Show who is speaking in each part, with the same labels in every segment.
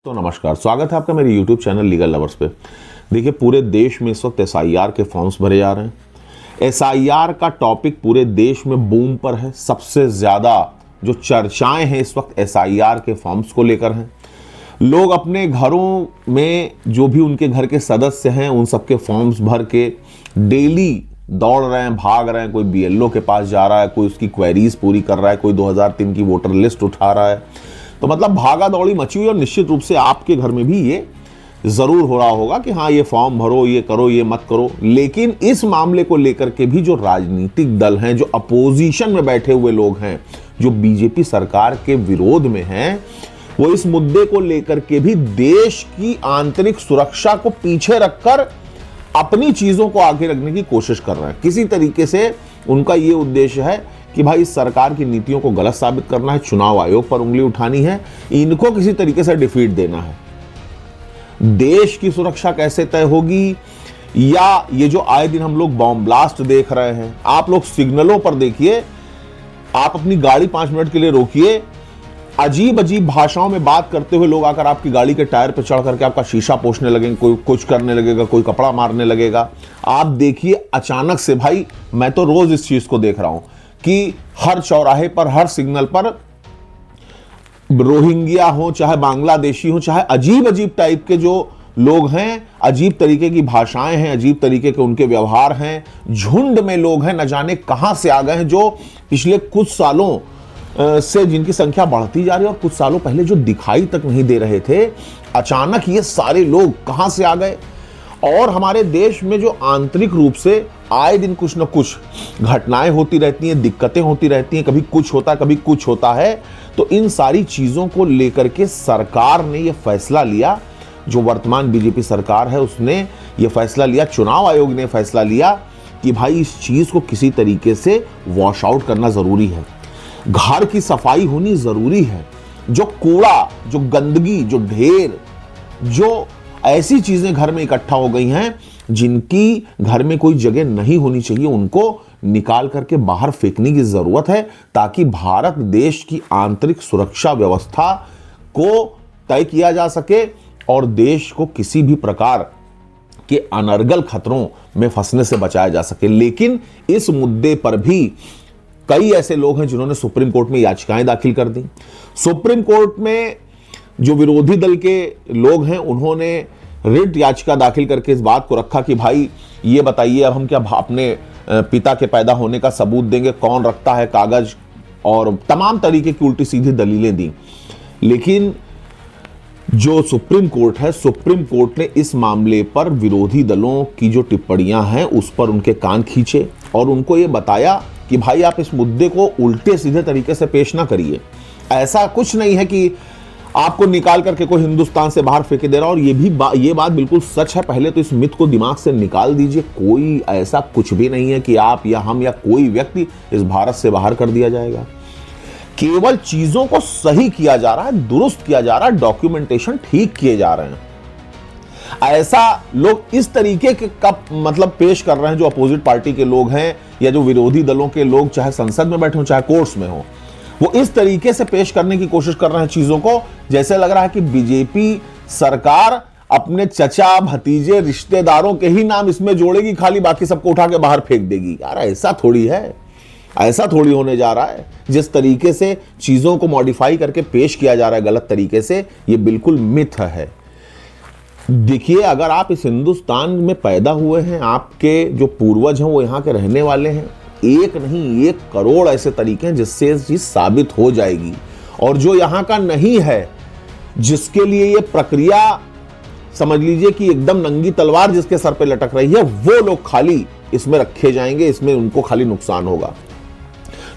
Speaker 1: तो नमस्कार, स्वागत है आपका मेरे YouTube चैनल लीगल लवर्स पे। देखिए, पूरे देश में इस वक्त SIR के फॉर्म्स भरे जा रहे हैं। SIR का टॉपिक पूरे देश में बूम पर है। सबसे ज़्यादा जो चर्चाएं हैं इस वक्त SIR के फॉर्म्स को लेकर हैं। लोग अपने घरों में जो भी उनके घर के सदस्य हैं उन सबके फॉर्म्स भर के डेली दौड़ रहे हैं, भाग रहे हैं। कोई BLO के पास जा रहा है, कोई उसकी क्वेरीज पूरी कर रहा है, कोई 2003 की वोटर लिस्ट उठा रहा है। तो मतलब भागा दौड़ी मची हुई। और निश्चित रूप से आपके घर में भी ये जरूर हो रहा होगा कि हाँ, ये फॉर्म भरो, ये करो, ये मत करो। लेकिन इस मामले को लेकर के भी जो राजनीतिक दल हैं, जो अपोजिशन में बैठे हुए लोग हैं, जो BJP सरकार के विरोध में हैं, वो इस मुद्दे को लेकर के भी देश की आंतरिक सुरक्षा को पीछे रखकर अपनी चीजों को आगे रखने की कोशिश कर रहे हैं। किसी तरीके से उनका ये उद्देश्य है कि भाई इस सरकार की नीतियों को गलत साबित करना है, चुनाव आयोग पर उंगली उठानी है, इनको किसी तरीके से डिफीट देना है। देश की सुरक्षा कैसे तय होगी, या ये जो आए दिन हम लोग बॉम्ब ब्लास्ट देख रहे हैं, आप लोग सिग्नलों पर देखिए, आप अपनी गाड़ी 5 मिनट के लिए रोकिए, अजीब अजीब भाषाओं में बात करते हुए लोग आकर आपकी गाड़ी के टायर पर चढ़ करके आपका शीशा पोंछने लगेंगे, कोई कुछ करने लगेगा, कोई कपड़ा मारने लगेगा। आप देखिए, अचानक से, भाई मैं तो रोज इस चीज को देख रहा हूं कि हर चौराहे पर, हर सिग्नल पर रोहिंग्या हो, चाहे बांग्लादेशी हो, चाहे अजीब अजीब टाइप के जो लोग हैं, अजीब तरीके की भाषाएं हैं, अजीब तरीके के उनके व्यवहार हैं, झुंड में लोग हैं, न जाने कहां से आ गए हैं, जो पिछले कुछ सालों से जिनकी संख्या बढ़ती जा रही है, और कुछ सालों पहले जो दिखाई तक नहीं दे रहे थे, अचानक ये सारे लोग कहां से आ गए। और हमारे देश में जो आंतरिक रूप से आए दिन कुछ न कुछ घटनाएं होती रहती हैं, दिक्कतें होती रहती हैं, कभी कुछ होता है, कभी कुछ होता है। तो इन सारी चीजों को लेकर के सरकार ने यह फैसला लिया, जो वर्तमान BJP सरकार है उसने यह फैसला लिया, चुनाव आयोग ने फैसला लिया कि भाई इस चीज को किसी तरीके से वॉश आउट करना जरूरी है। घर की सफाई होनी जरूरी है। जो कूड़ा, जो गंदगी, जो ढेर, जो ऐसी चीजें घर में इकट्ठा हो गई हैं जिनकी घर में कोई जगह नहीं होनी चाहिए, उनको निकाल करके बाहर फेंकने की जरूरत है, ताकि भारत देश की आंतरिक सुरक्षा व्यवस्था को तय किया जा सके और देश को किसी भी प्रकार के अनर्गल खतरों में फंसने से बचाया जा सके। लेकिन इस मुद्दे पर भी कई ऐसे लोग हैं जिन्होंने सुप्रीम कोर्ट में याचिकाएं दाखिल कर दी। सुप्रीम कोर्ट में जो विरोधी दल के लोग हैं उन्होंने रिट याचिका दाखिल करके इस बात को रखा कि भाई ये बताइए, अब हम क्या अपने पिता के पैदा होने का सबूत देंगे, कौन रखता है कागज, और तमाम तरीके की उल्टी सीधी दलीलें दी। लेकिन जो सुप्रीम कोर्ट है, सुप्रीम कोर्ट ने इस मामले पर विरोधी दलों की जो टिप्पणियां हैं उस पर उनके कान खींचे और उनको ये बताया कि भाई आप इस मुद्दे को उल्टे सीधे तरीके से पेश ना करिए। ऐसा कुछ नहीं है कि आपको निकाल करके कोई हिंदुस्तान से बाहर फेंके दे रहा, और ये बात बिल्कुल सच है। पहले तो इस मिथ को दिमाग से निकाल दीजिए। कोई ऐसा कुछ भी नहीं है कि आप या हम या कोई व्यक्ति इस भारत से बाहर कर दिया जाएगा। केवल चीजों को सही किया जा रहा है, दुरुस्त किया जा रहा है, डॉक्यूमेंटेशन ठीक किए जा रहे हैं। ऐसा लोग इस तरीके के कब मतलब पेश कर रहे हैं, जो अपोजिट पार्टी के लोग हैं या जो विरोधी दलों के लोग, चाहे संसद में बैठे हो चाहे कोर्ट्स में हो, वो इस तरीके से पेश करने की कोशिश कर रहे हैं चीजों को, जैसे लग रहा है कि BJP सरकार अपने चचा, भतीजे, रिश्तेदारों के ही नाम इसमें जोड़ेगी, खाली बाकी सबको उठा के बाहर फेंक देगी। यार ऐसा थोड़ी है, ऐसा थोड़ी होने जा रहा है। जिस तरीके से चीजों को मॉडिफाई करके पेश किया जा रहा है गलत तरीके से, ये बिल्कुल मिथ है। देखिए, अगर आप इस हिंदुस्तान में पैदा हुए हैं, आपके जो पूर्वज हैं वो यहाँ के रहने वाले हैं, एक नहीं 1 करोड़ ऐसे तरीके हैं जिससे ये चीज साबित हो जाएगी। और जो यहाँ का नहीं है, जिसके लिए ये प्रक्रिया समझ लीजिए कि एकदम नंगी तलवार जिसके सर पे लटक रही है, वो लोग खाली इसमें रखे जाएंगे, इसमें उनको खाली नुकसान होगा।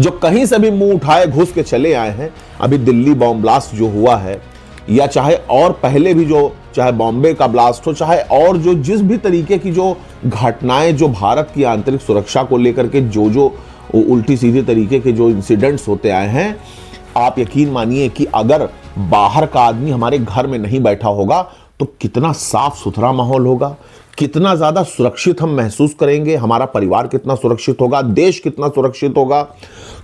Speaker 1: जो कहीं से भी मुंह उठाए घुस के चले आए हैं, अभी दिल्ली बॉम्ब ब्लास्ट जो हुआ है, या चाहे और पहले भी जो, चाहे बॉम्बे का ब्लास्ट हो, चाहे और जो जिस भी तरीके की जो घटनाएं, जो भारत की आंतरिक सुरक्षा को लेकर के जो उल्टी सीधी तरीके के जो इंसिडेंट्स होते आए हैं, आप यकीन मानिए कि अगर बाहर का आदमी हमारे घर में नहीं बैठा होगा तो कितना साफ सुथरा माहौल होगा, कितना ज्यादा सुरक्षित हम महसूस करेंगे, हमारा परिवार कितना सुरक्षित होगा, देश कितना सुरक्षित होगा।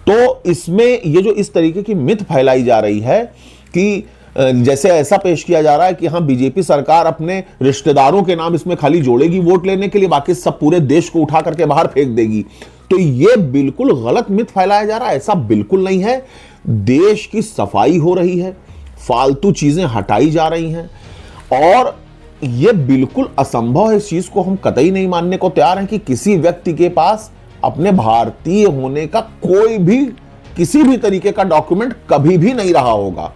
Speaker 1: तो इसमें ये जो इस तरीके की मिथ फैलाई जा रही है कि जैसे ऐसा पेश किया जा रहा है कि हाँ बीजेपी सरकार अपने रिश्तेदारों के नाम इसमें खाली जोड़ेगी वोट लेने के लिए, बाकी सब पूरे देश को उठा करके बाहर फेंक देगी। तो ये बिल्कुल गलत मिथ फैलाया जा रहा है, ऐसा बिल्कुल नहीं है। देश की सफाई हो रही है, फालतू चीजें हटाई जा रही हैं, और ये बिल्कुल असंभव है। इस चीज को हम कतई नहीं मानने को तैयार हैं कि किसी व्यक्ति के पास अपने भारतीय होने का कोई भी किसी भी तरीके का डॉक्यूमेंट कभी भी नहीं रहा होगा,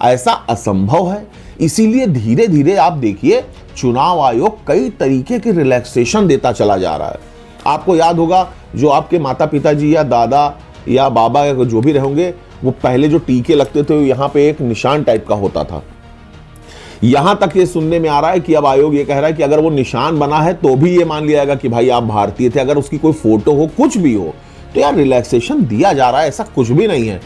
Speaker 1: ऐसा असंभव है। इसीलिए धीरे धीरे आप देखिए चुनाव आयोग कई तरीके के रिलैक्सेशन देता चला जा रहा है। आपको याद होगा जो आपके माता पिताजी या दादा या बाबा या जो भी रहेंगे, वो पहले जो टीके लगते थे यहाँ पे एक निशान टाइप का होता था। यहां तक ये सुनने में आ रहा है कि अब आयोग ये कह रहा है कि अगर वो निशान बना है तो भी ये मान लिया जाएगा कि भाई आप भारतीय थे। अगर उसकी कोई फोटो हो, कुछ भी हो, तो यार रिलैक्सेशन दिया जा रहा है। ऐसा कुछ भी नहीं है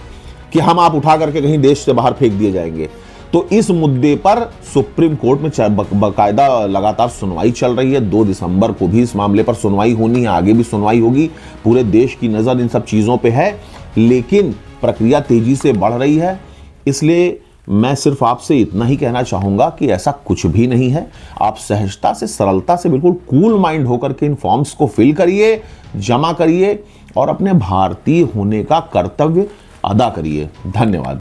Speaker 1: कि हम आप उठा करके कहीं देश से बाहर फेंक दिए जाएंगे। तो इस मुद्दे पर सुप्रीम कोर्ट में बाकायदा लगातार सुनवाई चल रही है। 2 दिसंबर को भी इस मामले पर सुनवाई होनी है, आगे भी सुनवाई होगी। पूरे देश की नजर इन सब चीजों पे है, लेकिन प्रक्रिया तेजी से बढ़ रही है। इसलिए मैं सिर्फ आपसे इतना ही कहना चाहूंगा कि ऐसा कुछ भी नहीं है। आप सहजता से, सरलता से, बिल्कुल कूल माइंड होकर के इन फॉर्म्स को फिल करिए, जमा करिए और अपने भारतीय होने का कर्तव्य अदा करिए। धन्यवाद।